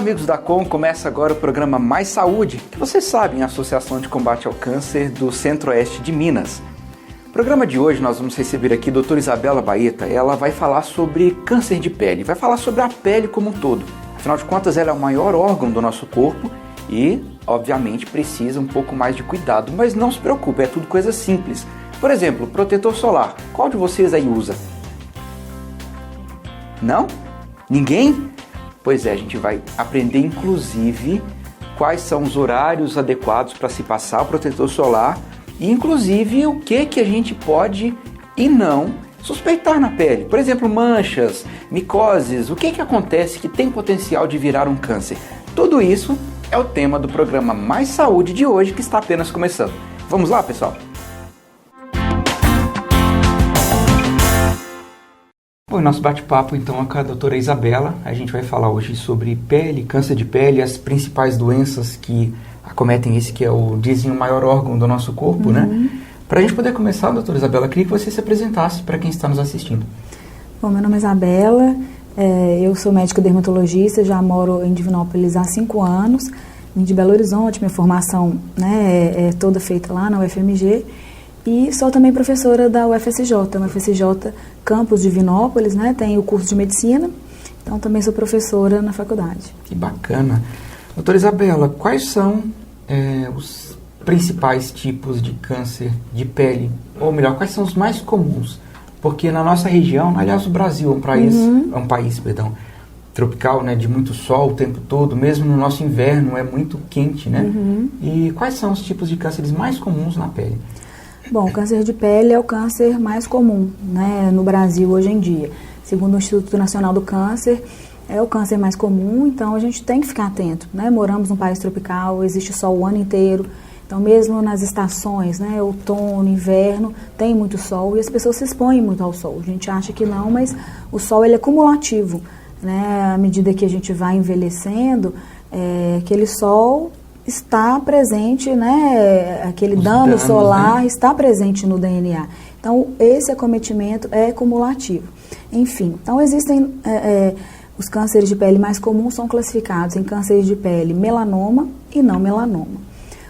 amigos da Com, começa agora o programa Mais Saúde, que vocês sabem, a Associação de Combate ao Câncer do Centro-Oeste de Minas. No programa de hoje nós vamos receber aqui a doutora Isabela Baeta. Ela vai falar sobre câncer de pele, vai falar sobre a pele como um todo. Afinal de contas, ela é o maior órgão do nosso corpo e, obviamente, precisa um pouco mais de cuidado. Mas não se preocupe, é tudo coisa simples. Por exemplo, protetor solar. Qual de vocês aí usa? Não? Ninguém? Pois é, a gente vai aprender inclusive quais são os horários adequados para se passar o protetor solar e inclusive o que a gente pode e não suspeitar na pele. Por exemplo, manchas, micoses, o que acontece que tem potencial de virar um câncer. Tudo isso é o tema do programa Mais Saúde de hoje, que está apenas começando. Vamos lá, pessoal? Bom, nosso bate-papo então com a doutora Isabela. A gente vai falar hoje sobre pele, câncer de pele, as principais doenças que acometem esse que é dizem o maior órgão do nosso corpo, né? Para a gente poder começar, doutora Isabela, eu queria que você se apresentasse para quem está nos assistindo. Bom, meu nome é Isabela, eu sou médica dermatologista, já moro em Divinópolis há 5 anos, vim de Belo Horizonte, minha formação, né, é toda feita lá na UFMG. E sou também professora da UFSJ, Campus Divinópolis, né? Tenho o curso de medicina, então também sou professora na faculdade. Que bacana. Doutora Isabela, quais são os principais tipos de câncer de pele? Ou melhor, quais são os mais comuns? Porque na nossa região, aliás, o Brasil é um país tropical, né? De muito sol o tempo todo, mesmo no nosso inverno é muito quente, né? E quais são os tipos de cânceres mais comuns na pele? Bom, o câncer de pele é o câncer mais comum, né, no Brasil hoje em dia. Segundo o Instituto Nacional do Câncer, é o câncer mais comum, então a gente tem que ficar atento, né? Moramos num país tropical, existe sol o ano inteiro, então mesmo nas estações, né, outono, inverno, tem muito sol e as pessoas se expõem muito ao sol. A gente acha que não, mas o sol ele é cumulativo, né? À medida que a gente vai envelhecendo, aquele sol está presente, né, aquele dano solar, né? Está presente no DNA. Então, esse acometimento é cumulativo. Enfim, então existem os cânceres de pele mais comuns são classificados em cânceres de pele melanoma e não melanoma.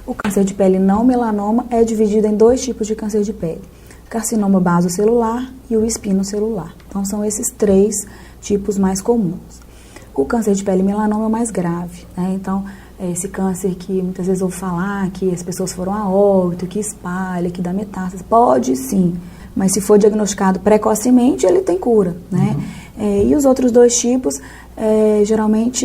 O câncer de pele não melanoma é dividido em 2 tipos de câncer de pele: carcinoma basocelular e o espinocelular. Então, são esses 3 tipos mais comuns. O câncer de pele melanoma é o mais grave, né? Então, esse câncer que muitas vezes eu vou falar que as pessoas foram a óbito, que espalha, que dá metástase, pode sim, mas se for diagnosticado precocemente, ele tem cura, né? E os outros 2 tipos, geralmente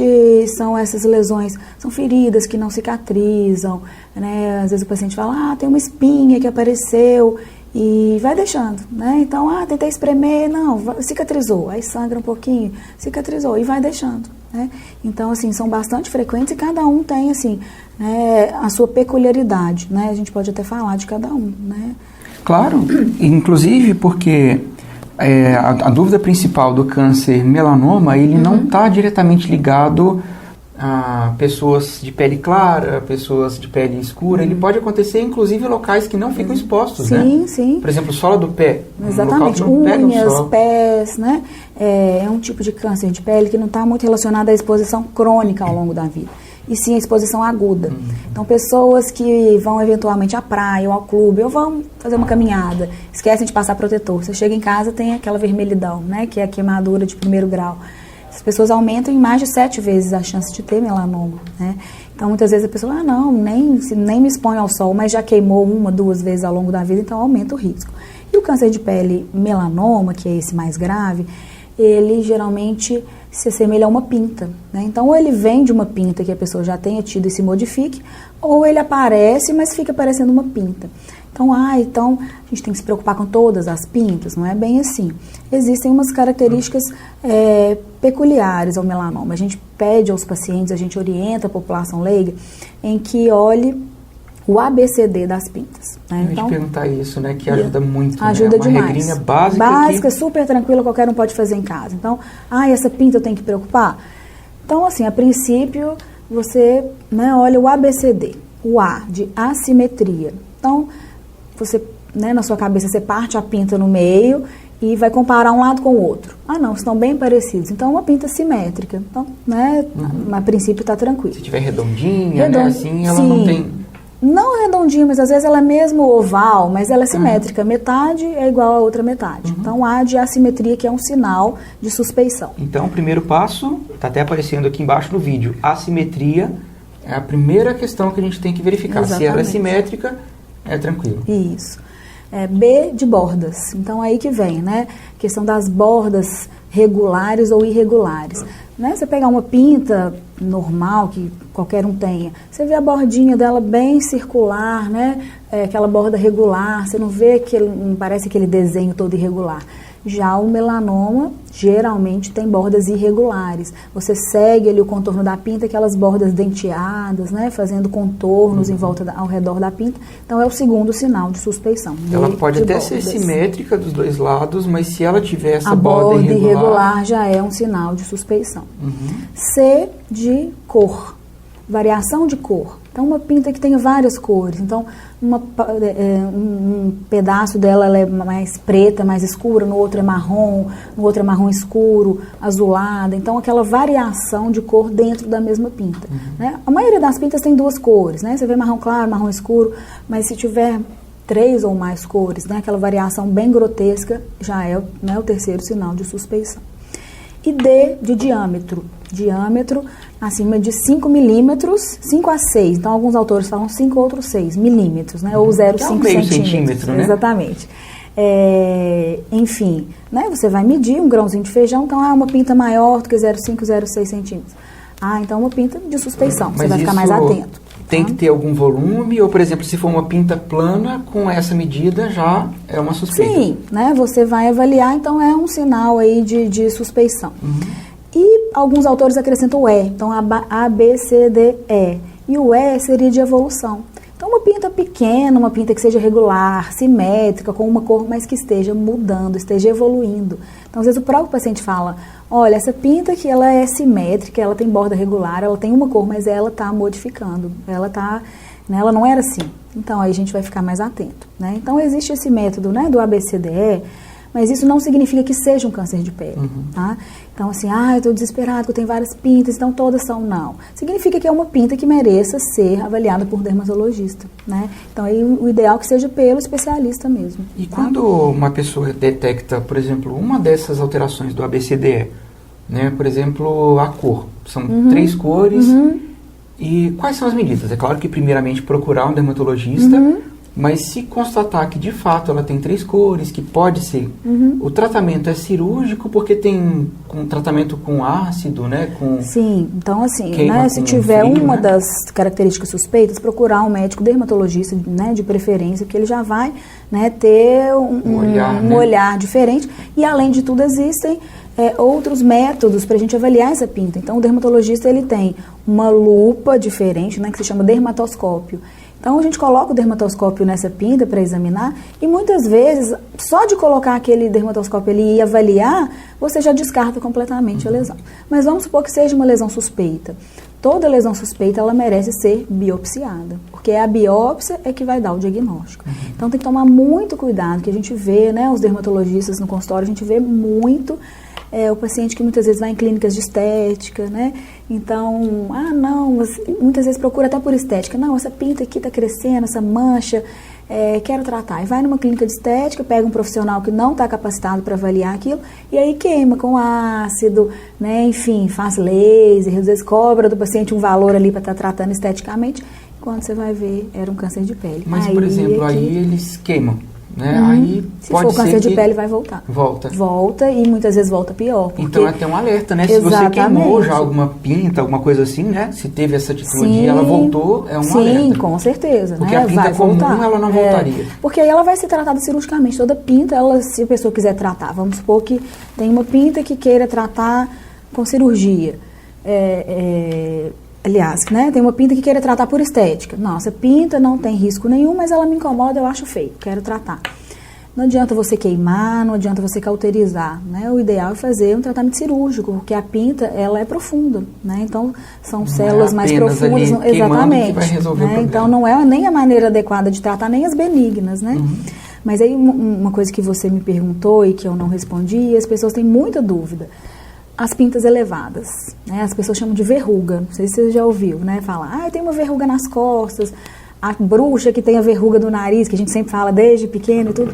são essas lesões, são feridas que não cicatrizam, né? Às vezes o paciente fala, tem uma espinha que apareceu e vai deixando, né? Então, tentei espremer, não, cicatrizou, aí sangra um pouquinho, cicatrizou e vai deixando, né? Então, assim, são bastante frequentes e cada um tem, assim, né, a sua peculiaridade, né? A gente pode até falar de cada um, né? Claro, inclusive porque a dúvida principal do câncer melanoma, ele não está diretamente ligado a pessoas de pele clara, pessoas de pele escura. Ele pode acontecer, inclusive, em locais que não ficam expostos, né? Sim, sim. Por exemplo, sola do pé. Exatamente, unhas, pés, né? É um tipo de câncer de pele que não está muito relacionado à exposição crônica ao longo da vida, e sim a exposição aguda. Então, pessoas que vão eventualmente à praia ou ao clube, ou vão fazer uma caminhada, esquecem de passar protetor. Você chega em casa, tem aquela vermelhidão, né? Que é a queimadura de 1º grau. As pessoas aumentam em mais de 7 vezes a chance de ter melanoma, né? Então, muitas vezes a pessoa, nem me expõe ao sol, mas já queimou 1, 2 vezes ao longo da vida, então aumenta o risco. E o câncer de pele melanoma, que é esse mais grave, ele geralmente se assemelha a uma pinta, né? Então, ou ele vem de uma pinta que a pessoa já tenha tido e se modifique, ou ele aparece, mas fica parecendo uma pinta. Então, então a gente tem que se preocupar com todas as pintas, não é bem assim. Existem umas características peculiares ao melanoma. A gente pede aos pacientes, a gente orienta a população leiga em que olhe o ABCD das pintas, né? Eu ia te perguntar isso, né? Que ajuda muito, ajuda, né? Uma demais. regrinha básica. Básica, super tranquila, qualquer um pode fazer em casa. Então, essa pinta eu tenho que preocupar? Então, assim, a princípio, você, né, olha o ABCD. O A de assimetria. Então, você né, na sua cabeça, você parte a pinta no meio e vai comparar um lado com o outro. Ah, não, estão bem parecidos. Então, é uma pinta simétrica. Então, né, a princípio está tranquilo. Se tiver redondinha, né, assim, ela não tem... Não redondinha, mas às vezes ela é mesmo oval, mas ela é simétrica. Metade é igual a outra metade. Então, há de assimetria, que é um sinal de suspeição. Então, o primeiro passo, está até aparecendo aqui embaixo no vídeo, assimetria é a primeira questão que a gente tem que verificar. Exatamente. Se ela é simétrica, é tranquilo. Isso. B de bordas. Então, aí que vem, né? A questão das bordas regulares ou irregulares. Né? Você pegar uma pinta normal, que qualquer um tenha, você vê a bordinha dela bem circular, né? Aquela borda regular, você não vê não parece aquele desenho todo irregular. Já o melanoma, geralmente, tem bordas irregulares. Você segue ali o contorno da pinta, aquelas bordas denteadas, né? Fazendo contornos em volta, ao redor da pinta. Então, é o segundo sinal de suspeição. Ela pode até ser simétrica dos dois lados, mas se ela tiver essa borda irregular, já é um sinal de suspeição. C de cor. Variação de cor. Então, uma pinta que tem várias cores. Então, um pedaço dela ela é mais preta, mais escura, no outro é marrom escuro, azulada. Então, aquela variação de cor dentro da mesma pinta. Né? A maioria das pintas tem duas cores, né? Você vê marrom claro, marrom escuro, mas se tiver 3 ou mais cores, né? Aquela variação bem grotesca, já é, né, o terceiro sinal de suspeição. E D de diâmetro. Diâmetro acima de 5 milímetros, 5 a 6. Então, alguns autores falam 5, outros 6 milímetros, né? Ou 0,5 centímetros. Né? Exatamente. Enfim, né? Você vai medir um grãozinho de feijão, então, uma pinta maior do que 0,5, 0,6 centímetros. Então, uma pinta de suspeição. Você vai ficar mais atento. Tem que ter algum volume, ou, por exemplo, se for uma pinta plana, com essa medida já é uma suspeita. Sim, né? Você vai avaliar, então é um sinal aí de suspeição. E alguns autores acrescentam o E, então A, B, C, D, E. E o E seria de evolução. Então, uma pinta pequena, uma pinta que seja regular, simétrica, com uma cor, mas que esteja mudando, esteja evoluindo. Então, às vezes o próprio paciente fala, olha, essa pinta que ela é simétrica, ela tem borda regular, ela tem uma cor, mas ela está modificando, né, ela não era assim. Então, aí a gente vai ficar mais atento. Né? Então, existe esse método, né, do ABCDE, mas isso não significa que seja um câncer de pele, tá? Então, assim, eu estou desesperado, que eu tenho várias pintas, então todas são, não. Significa que é uma pinta que mereça ser avaliada por dermatologista, né? Então, aí, o ideal é que seja pelo especialista mesmo. E quando uma pessoa detecta, por exemplo, uma dessas alterações do ABCDE, né? Por exemplo, a cor, são 3 cores, e quais são as medidas? É claro que, primeiramente, procurar um dermatologista, mas se constatar que de fato ela tem 3 cores, que pode ser, o tratamento é cirúrgico porque tem um tratamento com ácido, né? Sim, então assim, né, se tiver frio, uma das características suspeitas, procurar um médico dermatologista, né, de preferência, que ele já vai, né, ter um olhar diferente. E além de tudo existem outros métodos para a gente avaliar essa pinta. Então o dermatologista ele tem uma lupa diferente, né, que se chama dermatoscópio. Então, a gente coloca o dermatoscópio nessa pinta para examinar e muitas vezes, só de colocar aquele dermatoscópio ali e avaliar, você já descarta completamente a lesão. Mas vamos supor que seja uma lesão suspeita. Toda lesão suspeita, ela merece ser biopsiada, porque a biópsia é que vai dar o diagnóstico. Então, tem que tomar muito cuidado, que a gente vê, né, os dermatologistas no consultório, a gente vê muito o paciente que muitas vezes vai em clínicas de estética, né? Então, muitas vezes procura até por estética. Não, essa pinta aqui está crescendo, essa mancha, quero tratar. E vai numa clínica de estética, pega um profissional que não está capacitado para avaliar aquilo, e aí queima com ácido, né? Enfim, faz laser, às vezes cobra do paciente um valor ali para estar tratando esteticamente, quando você vai ver, era um câncer de pele. Mas, por exemplo, aí eles queimam. Né? Aí se for câncer de pele, vai voltar. Volta e muitas vezes volta pior. Então é até um alerta, né? Se você queimou já alguma pinta, alguma coisa assim, né? Se teve essa atitude e ela voltou, é um alerta. Sim, com certeza. Porque a pinta comum, ela não voltaria. Porque aí ela vai ser tratada cirurgicamente. Toda pinta, se a pessoa quiser tratar, vamos supor que tem uma pinta que queira tratar com cirurgia. Aliás, né, tem uma pinta que queira tratar por estética. Nossa, pinta não tem risco nenhum, mas ela me incomoda, eu acho feio, quero tratar. Não adianta você queimar, não adianta você cauterizar, né? O ideal é fazer um tratamento cirúrgico, porque a pinta, ela é profunda, né? Então, são células mais profundas. Exatamente. Que vai resolver o problema. Então, não é nem a maneira adequada de tratar, nem as benignas, né? Mas aí uma coisa que você me perguntou e que eu não respondi, as pessoas têm muita dúvida. As pintas elevadas, né? As pessoas chamam de verruga, não sei se você já ouviu, né? Falar, eu tenho uma verruga nas costas, a bruxa que tem a verruga do nariz, que a gente sempre fala desde pequeno e tudo.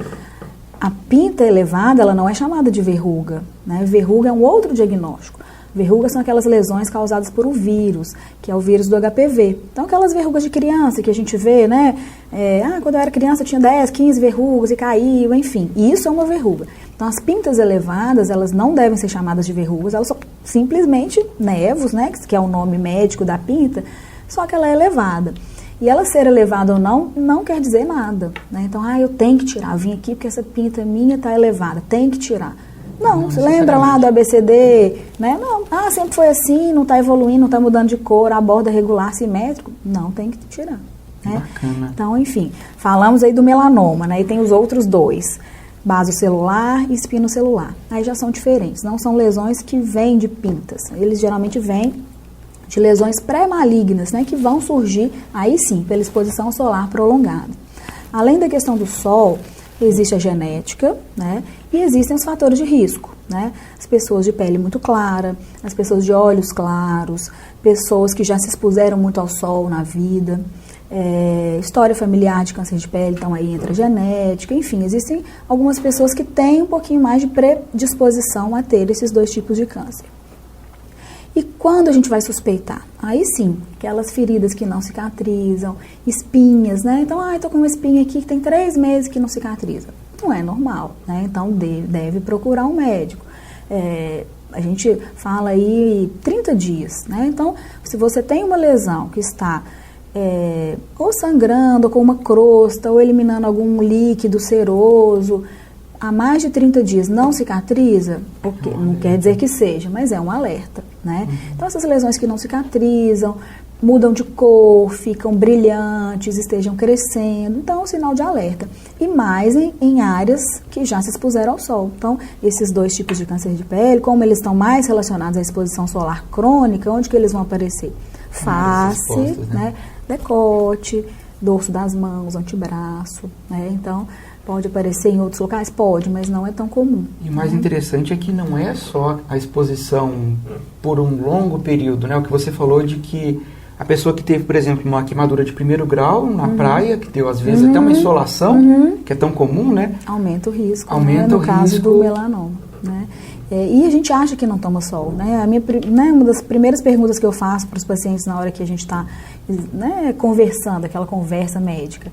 A pinta elevada, ela não é chamada de verruga, né? Verruga é um outro diagnóstico. Verrugas são aquelas lesões causadas por um vírus, que é o vírus do HPV. Então, aquelas verrugas de criança que a gente vê, né? Quando eu era criança eu tinha 10, 15 verrugas e caiu, enfim. Isso é uma verruga. Então, as pintas elevadas, elas não devem ser chamadas de verrugas, elas são simplesmente nevos, né? Que é o nome médico da pinta, só que ela é elevada. E ela ser elevada ou não, não quer dizer nada, né? Então, eu tenho que tirar, vim aqui porque essa pinta minha está elevada, tem que tirar. Não, você lembra lá do ABCD, né? Não, sempre foi assim, não está evoluindo, não está mudando de cor, a borda regular, simétrico. Não, tem que tirar. Né? Bacana. Então, enfim, falamos aí do melanoma, né? E tem os outros dois, basocelular e espinocelular. Aí já são diferentes, não são lesões que vêm de pintas. Eles geralmente vêm de lesões pré-malignas, né? Que vão surgir, aí sim, pela exposição solar prolongada. Além da questão do sol, existe a genética, né? E existem os fatores de risco, né? As pessoas de pele muito clara, as pessoas de olhos claros, pessoas que já se expuseram muito ao sol na vida, história familiar de câncer de pele, então aí entra a genética, enfim, existem algumas pessoas que têm um pouquinho mais de predisposição a ter esses dois tipos de câncer. E quando a gente vai suspeitar? Aí sim, aquelas feridas que não cicatrizam, espinhas, né? Então, tô com uma espinha aqui que tem 3 meses que não cicatriza. Não é normal, né? Então, deve procurar um médico. A gente fala aí 30 dias, né? Então, se você tem uma lesão que está ou sangrando, ou com uma crosta, ou eliminando algum líquido seroso, há mais de 30 dias não cicatriza, porque não quer dizer que seja, mas é um alerta, né? Então, essas lesões que não cicatrizam, mudam de cor, ficam brilhantes, estejam crescendo, então é um sinal de alerta. E mais em áreas que já se expuseram ao sol. Então, esses dois tipos de câncer de pele, como eles estão mais relacionados à exposição solar crônica, onde que eles vão aparecer? Face, expostas, né? Decote, dorso das mãos, antebraço, né? Então, pode aparecer em outros locais? Pode, mas não é tão comum. E o mais interessante é que não é só a exposição por um longo período, né? O que você falou de que a pessoa que teve, por exemplo, uma queimadura de 1º grau na praia, que deu às vezes até uma insolação, que é tão comum, né? Aumenta o risco, aumenta o risco. Caso do melanoma, né? E a gente acha que não toma sol, né? Uma das primeiras perguntas que eu faço para os pacientes na hora que a gente está, né, conversando, aquela conversa médica: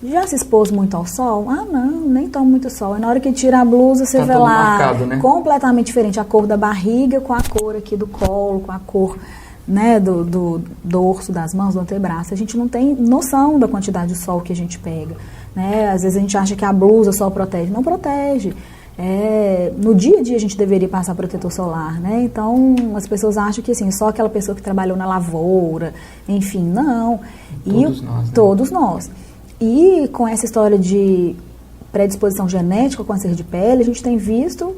já se expôs muito ao sol? Não, nem tomo muito sol. E na hora que tira a blusa, você vê lá, marcado, né? Completamente diferente, a cor da barriga com a cor aqui do colo, com a cor, né, do dorso das mãos, do antebraço. A gente não tem noção da quantidade de sol que a gente pega, né? Às vezes a gente acha que a blusa só protege. Não protege. No dia a dia a gente deveria passar protetor solar, né? Então as pessoas acham que assim, só aquela pessoa que trabalhou na lavoura, enfim, não. Todos nós. E com essa história de predisposição genética ao câncer de pele, a gente tem visto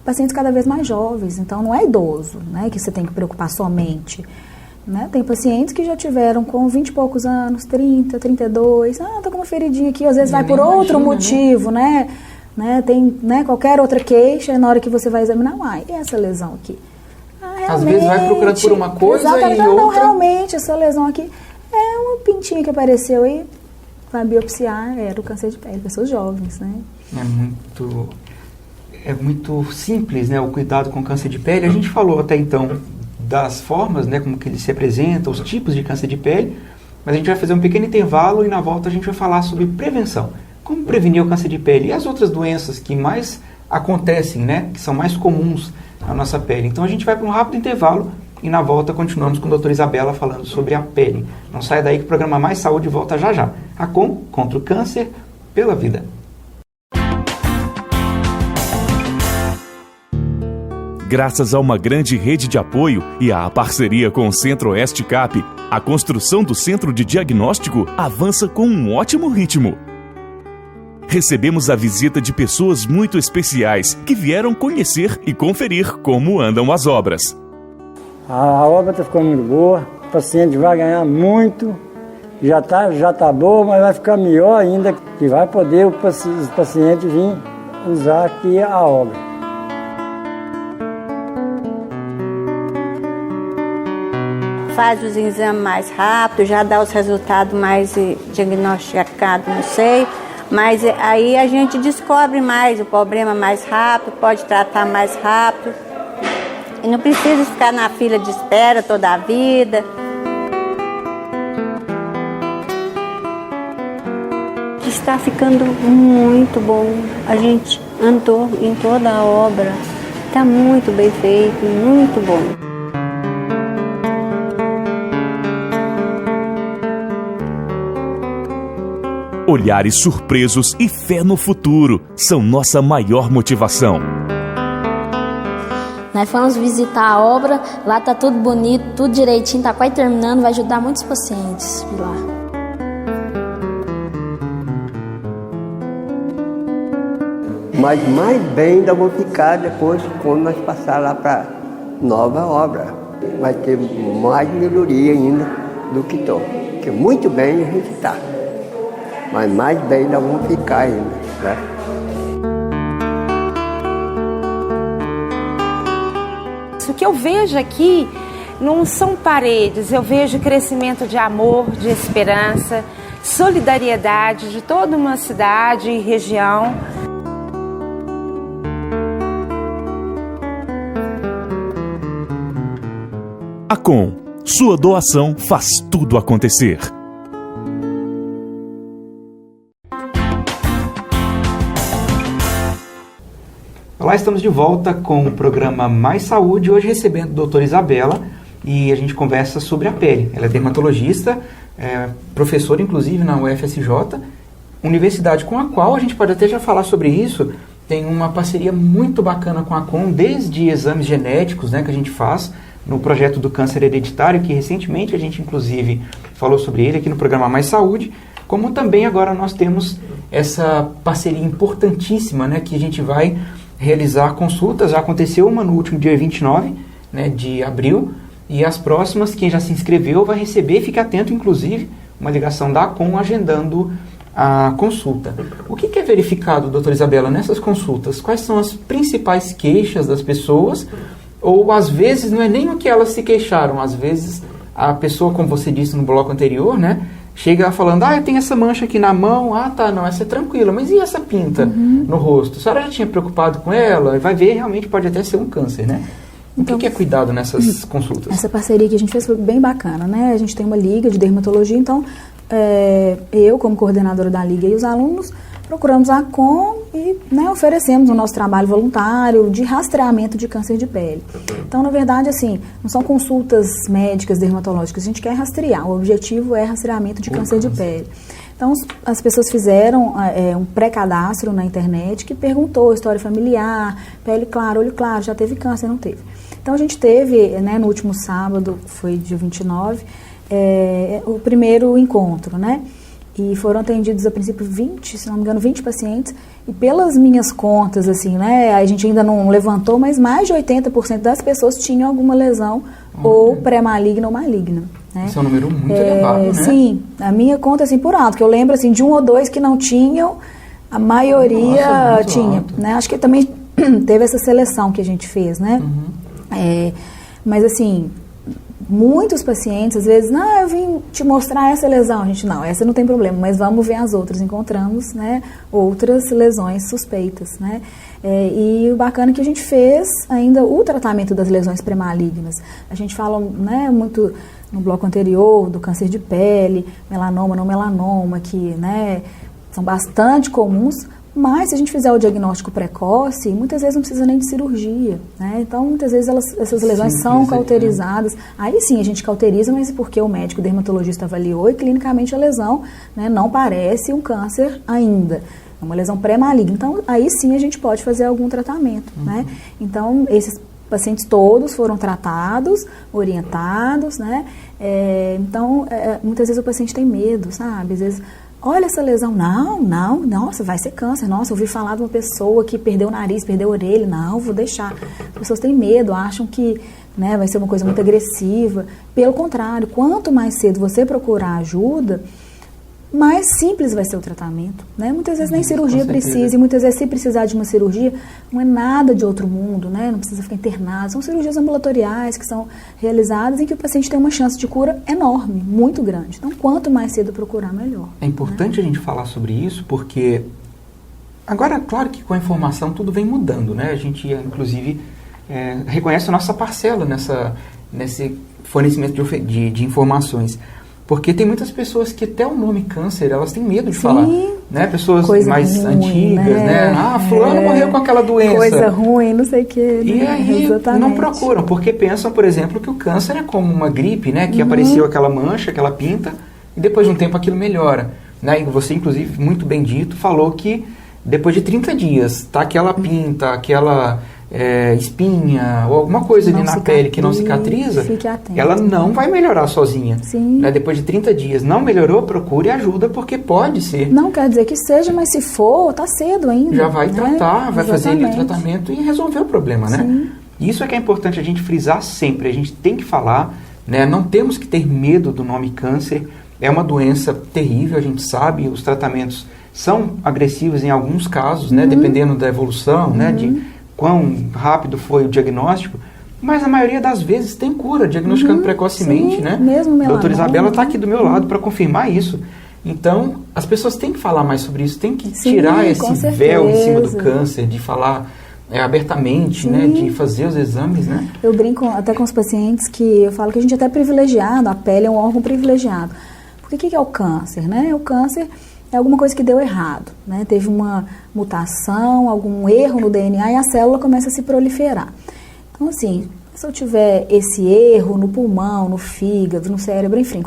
pacientes cada vez mais jovens. Então, não é idoso, né, que você tem que preocupar somente. Né? Tem pacientes que já tiveram com 20 e poucos anos, 30, 32. Tô com uma feridinha aqui, às vezes vai por outro motivo, né? Tem, né, qualquer outra queixa, na hora que você vai examinar, e essa lesão aqui? Às vezes vai procurando por uma coisa e outra... Não, realmente, essa lesão aqui é uma pintinha que apareceu aí. Vai biopsiar, era o câncer de pele, pessoas jovens, né? É muito simples, né, o cuidado com câncer de pele. A gente falou até então das formas, né, como que ele se apresenta, os tipos de câncer de pele, mas a gente vai fazer um pequeno intervalo e na volta a gente vai falar sobre prevenção. Como prevenir o câncer de pele e as outras doenças que mais acontecem, né, que são mais comuns na nossa pele. Então a gente vai para um rápido intervalo e na volta continuamos com a doutora Isabela falando sobre a pele. Não saia daí que o programa Mais Saúde volta já já. A contra o câncer pela vida. Graças a uma grande rede de apoio e à parceria com o Centro-Oeste CAP, a construção do Centro de Diagnóstico avança com um ótimo ritmo. Recebemos a visita de pessoas muito especiais que vieram conhecer e conferir como andam as obras. A obra está ficando muito boa, o paciente vai ganhar muito já tá boa, mas vai ficar melhor ainda, que vai poder os pacientes vir usar aqui a obra. Faz os exames mais rápido, já dá os resultados mais diagnosticados no seio, mas aí a gente descobre mais o problema mais rápido, pode tratar mais rápido e não precisa ficar na fila de espera toda a vida. Está ficando muito bom, a gente andou em toda a obra, está muito bem feito, muito bom. Olhares surpresos e fé no futuro são nossa maior motivação. Nós fomos visitar a obra, lá tá tudo bonito, tudo direitinho, tá quase terminando, vai ajudar muitos pacientes lá. Mas mais bem ainda vou ficar depois quando nós passar lá para nova obra. Vai ter mais melhoria ainda do que estou. Porque muito bem a gente está. Mas mais bem ainda vamos ficar ainda, né? O que eu vejo aqui não são paredes, eu vejo crescimento de amor, de esperança, solidariedade de toda uma cidade e região. Acom, sua doação faz tudo acontecer. Olá, estamos de volta com o programa Mais Saúde, hoje recebendo a doutora Isabela e a gente conversa sobre a pele. Ela é dermatologista, professora inclusive na UFSJ, universidade com a qual a gente pode até já falar sobre isso, tem uma parceria muito bacana com a Acom, desde exames genéticos, né, que a gente faz no projeto do câncer hereditário, que recentemente a gente inclusive falou sobre ele aqui no programa Mais Saúde, como também agora nós temos essa parceria importantíssima, né, que a gente vai realizar consultas. Já aconteceu uma no último dia 29, né, de abril, e as próximas, quem já se inscreveu vai receber, fique atento inclusive, uma ligação da Acom agendando a consulta. O que é verificado, doutora Isabela, nessas consultas? Quais são as principais queixas das pessoas? Ou às vezes não é nem o que elas se queixaram, às vezes a pessoa, como você disse no bloco anterior, né, chega falando, eu tenho essa mancha aqui na mão, não, essa é tranquila, mas e essa pinta no rosto? A senhora já tinha preocupado com ela? Vai ver, realmente pode até ser um câncer, né? Então, o que é cuidado nessas consultas? Essa parceria que a gente fez foi bem bacana, né? A gente tem uma liga de dermatologia, então eu, como coordenadora da liga, e os alunos procuramos a Acom e, né, oferecemos o nosso trabalho voluntário de rastreamento de câncer de pele. Então, na verdade, assim, não são consultas médicas, dermatológicas, a gente quer rastrear. O objetivo é rastreamento de câncer de pele. Então, as pessoas fizeram um pré-cadastro na internet que perguntou história familiar, pele clara, olho claro, já teve câncer, não teve. Então, a gente teve, né, no último sábado, foi dia 29, o primeiro encontro, né? E foram atendidos, a princípio, 20, se não me engano, 20 pacientes. E pelas minhas contas, assim, né, a gente ainda não levantou, mas mais de 80% das pessoas tinham alguma lesão ou pré-maligna ou maligna. Né? Esse é um número muito elevado, né? Sim, a minha conta, assim, por alto, que eu lembro, assim, de um ou dois que não tinham, a maioria tinha. Né? Acho que também teve essa seleção que a gente fez, né? Mas, assim, muitos pacientes, às vezes, eu vim te mostrar essa lesão. A gente, não, essa não tem problema, mas vamos ver as outras. Encontramos, né, outras lesões suspeitas, né? E o bacana é que a gente fez ainda o tratamento das lesões pré-malignas. A gente fala, né, muito no bloco anterior do câncer de pele, melanoma, não melanoma, que, né, são bastante comuns. Mas se a gente fizer o diagnóstico precoce, muitas vezes não precisa nem de cirurgia, né? Então, muitas vezes essas lesões são cauterizadas. Aí sim, a gente cauteriza, mas porque o médico dermatologista avaliou e clinicamente a lesão, né, não parece um câncer ainda. É uma lesão pré-maligna. Então, aí sim a gente pode fazer algum tratamento, né? Então, esses pacientes todos foram tratados, orientados, né? Então, muitas vezes o paciente tem medo, sabe? Às vezes, olha essa lesão, nossa, vai ser câncer, nossa, eu ouvi falar de uma pessoa que perdeu o nariz, perdeu a orelha, não, vou deixar. As pessoas têm medo, acham que, né, vai ser uma coisa muito agressiva. Pelo contrário, quanto mais cedo você procurar ajuda, mais simples vai ser o tratamento, né? Muitas vezes nem cirurgia precisa, e muitas vezes se precisar de uma cirurgia, não é nada de outro mundo, né? Não precisa ficar internado, são cirurgias ambulatoriais que são realizadas em que o paciente tem uma chance de cura enorme, muito grande. Então, quanto mais cedo procurar, melhor. É importante, né, a gente falar sobre isso, porque agora, claro que com a informação tudo vem mudando, né? A gente, inclusive, reconhece a nossa parcela nesse fornecimento de informações. Porque tem muitas pessoas que até o nome câncer, elas têm medo de falar, né? Pessoas coisa mais ruim, antigas, né? Fulano morreu com aquela doença. Coisa ruim, não sei o que. E aí não procuram, porque pensam, por exemplo, que o câncer é como uma gripe, né? Que apareceu aquela mancha, aquela pinta, e depois de um tempo aquilo melhora. Né? E você, inclusive, muito bem dito, falou que depois de 30 dias, tá aquela pinta, aquela espinha ou alguma coisa ali na pele que não cicatriza, ela não vai melhorar sozinha. Né? Depois de 30 dias não melhorou, procure ajuda, porque pode ser. Não quer dizer que seja, mas se for, tá cedo ainda. Já vai, né, tratar, vai fazer ali o Exatamente. tratamento e resolver o problema, né? Isso é que é importante a gente frisar sempre, a gente tem que falar, né? Não temos que ter medo do nome câncer, é uma doença terrível, a gente sabe, os tratamentos são agressivos em alguns casos, né? Dependendo da evolução, né? De quão rápido foi o diagnóstico, mas a maioria das vezes tem cura, diagnosticando precocemente, né? Mesmo melanoma. Doutora Isabela está aqui do meu lado para confirmar isso. Então, as pessoas têm que falar mais sobre isso, têm que tirar esse véu em cima do câncer, de falar abertamente, né? De fazer os exames, né? Eu brinco até com os pacientes que eu falo que a gente é até privilegiado, a pele é um órgão privilegiado. Porque o que é o câncer, né? O câncer é alguma coisa que deu errado, né? Teve uma mutação, algum erro no DNA e a célula começa a se proliferar. Então, assim, se eu tiver esse erro no pulmão, no fígado, no cérebro, enfim,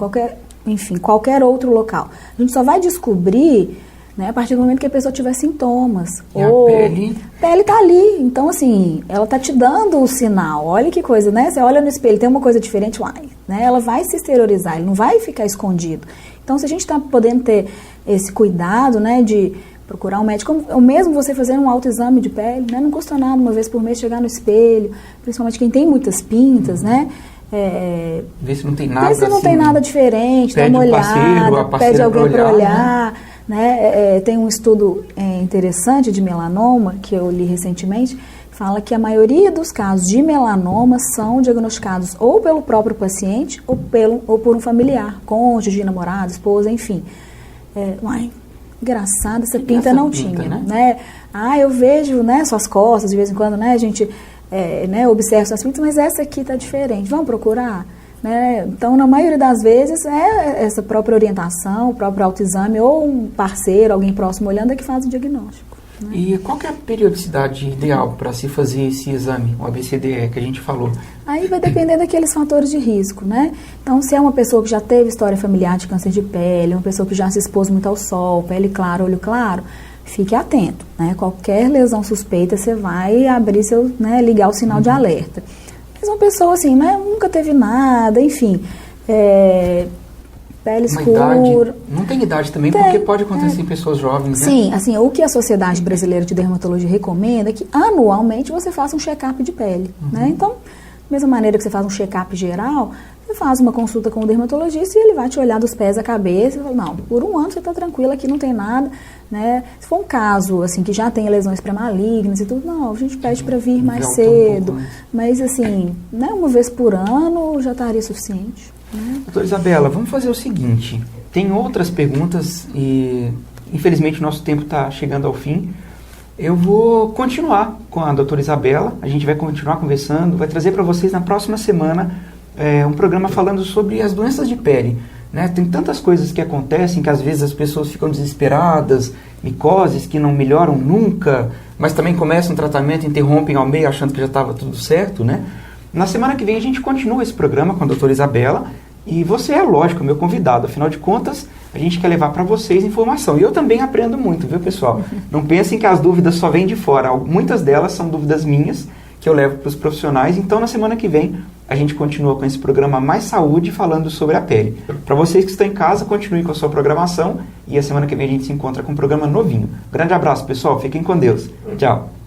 qualquer outro local, a gente só vai descobrir, né, a partir do momento que a pessoa tiver sintomas. E a pele? A pele tá ali, então assim, ela tá te dando o sinal. Olha que coisa, né? Você olha no espelho, tem uma coisa diferente, né? Ela vai se exteriorizar, ele não vai ficar escondido. Então, se a gente está podendo ter esse cuidado, né, de procurar um médico, ou mesmo você fazer um autoexame de pele, né, não custa nada uma vez por mês chegar no espelho, principalmente quem tem muitas pintas, né, ver se não tem nada, não tem nada diferente, dá uma olhada, pede alguém para olhar, né, tem um estudo interessante de melanoma que eu li recentemente, fala que a maioria dos casos de melanoma são diagnosticados ou pelo próprio paciente ou por um familiar, cônjuge, namorado, esposa, enfim. Engraçado, essa pinta não tinha, né? Eu vejo, né, suas costas, de vez em quando, né, a gente observa suas pintas, mas essa aqui tá diferente, vamos procurar? Né? Então, na maioria das vezes, é essa própria orientação, o próprio autoexame, ou um parceiro, alguém próximo olhando, é que faz o diagnóstico. Né? E qual que é a periodicidade ideal para se fazer esse exame, o ABCDE, que a gente falou? Aí vai depender daqueles fatores de risco, né? Então, se é uma pessoa que já teve história familiar de câncer de pele, uma pessoa que já se expôs muito ao sol, pele clara, olho claro, fique atento, né? Qualquer lesão suspeita, você vai abrir ligar o sinal de alerta. Mas uma pessoa assim, né, nunca teve nada, enfim, pele escura. Não tem idade também, porque pode acontecer em pessoas jovens, né? Sim, assim, o que a Sociedade Brasileira de Dermatologia recomenda é que anualmente você faça um check-up de pele, né? Então, da mesma maneira que você faz um check-up geral, você faz uma consulta com o dermatologista e ele vai te olhar dos pés à cabeça e fala, não, por um ano você está tranquilo, aqui não tem nada, né? Se for um caso, assim, que já tem lesões pré-malignas e tudo, não, a gente pede para vir mais cedo, mas assim, né, uma vez por ano já estaria suficiente. Doutora Isabela, vamos fazer o seguinte, tem outras perguntas e infelizmente o nosso tempo está chegando ao fim. Eu vou continuar com a doutora Isabela, a gente vai continuar conversando, vai trazer para vocês na próxima semana um programa falando sobre as doenças de pele. Né? Tem tantas coisas que acontecem que às vezes as pessoas ficam desesperadas, micoses que não melhoram nunca, mas também começam um tratamento, interrompem ao meio achando que já estava tudo certo, né? Na semana que vem a gente continua esse programa com a doutora Isabela e você é, lógico, meu convidado. Afinal de contas, a gente quer levar para vocês informação. E eu também aprendo muito, viu, pessoal? Não pensem que as dúvidas só vêm de fora. Muitas delas são dúvidas minhas que eu levo para os profissionais. Então, na semana que vem, a gente continua com esse programa Mais Saúde, falando sobre a pele. Para vocês que estão em casa, continuem com a sua programação e a semana que vem a gente se encontra com um programa novinho. Grande abraço, pessoal. Fiquem com Deus. Tchau.